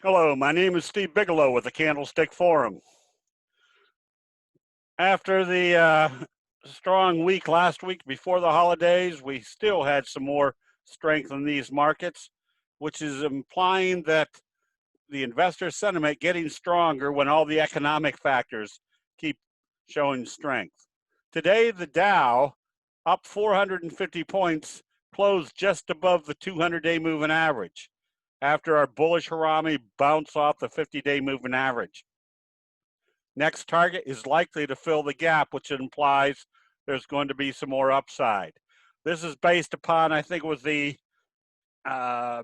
Hello, my name is Steve Bigelow with the Candlestick Forum. After the strong week last week before the holidays, we still had some more strength in these markets, which is implying that the investor sentiment getting stronger when all the economic factors keep showing strength. Today, the Dow, up 450 points, closed just above the 200-day moving average after our bullish harami bounced off the 50-day moving average. Next target is likely to fill the gap, which implies there's going to be some more upside. This is based upon, I think it was the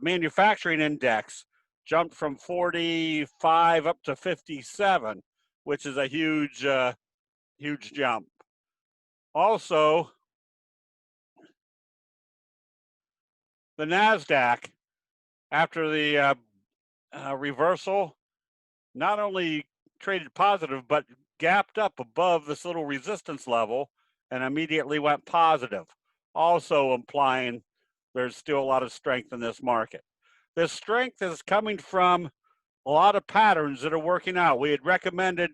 manufacturing index jumped from 45 up to 57, which is a huge jump. Also, the NASDAQ, after the reversal, not only traded positive, but gapped up above this little resistance level and immediately went positive, also implying there's still a lot of strength in this market. This strength is coming from a lot of patterns that are working out. We had recommended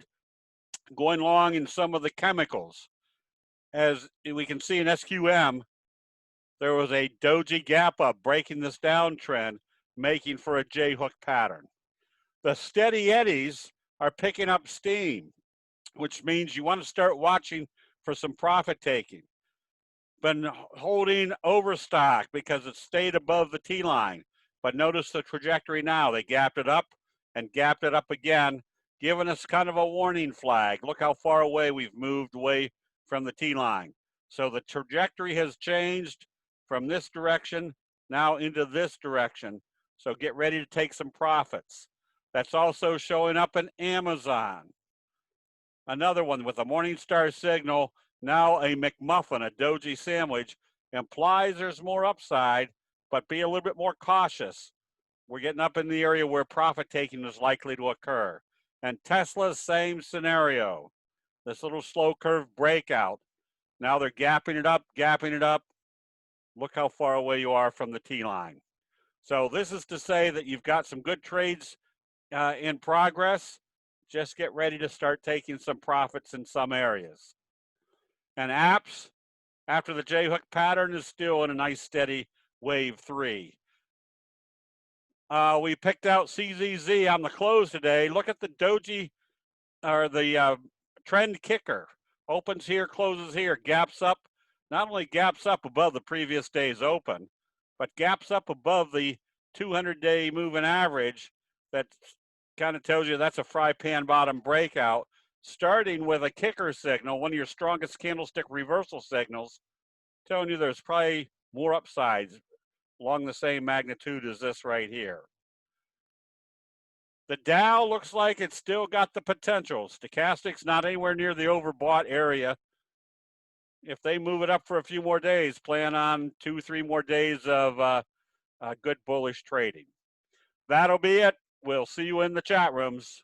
going long in some of the chemicals. As we can see in SQM, there was a doji gap up breaking this downtrend, making for a J-hook pattern. The steady eddies are picking up steam, which means you want to start watching for some profit taking. Been holding overstock because it stayed above the T-line, but notice the trajectory now. They gapped it up and gapped it up again, giving us kind of a warning flag. Look how far away we've moved away from the T-line. So the trajectory has changed from this direction now into this direction. So get ready to take some profits. That's also showing up in Amazon. Another one with a Morningstar signal, now a McMuffin, a doji sandwich, implies there's more upside, but be a little bit more cautious. We're getting up in the area where profit taking is likely to occur. And Tesla's same scenario. This little slow curve breakout. Now they're gapping it up, gapping it up. Look how far away you are from the T-line. So this is to say that you've got some good trades in progress. Just get ready to start taking some profits in some areas. And apps, after the J-hook pattern, is still in a nice steady wave 3. We picked out CZZ on the close today. Look at the doji, or the trend kicker. Opens here, closes here, gaps up. Not only gaps up above the previous day's open, but gaps up above the 200-day moving average. That kind of tells you that's a fry pan bottom breakout, starting with a kicker signal, one of your strongest candlestick reversal signals, telling you there's probably more upsides along the same magnitude as this right here. The Dow looks like it's still got the potential. Stochastic's not anywhere near the overbought area. If they move it up for a few more days, plan on 2-3 more days of good bullish trading. That'll be it. We'll see you in the chat rooms.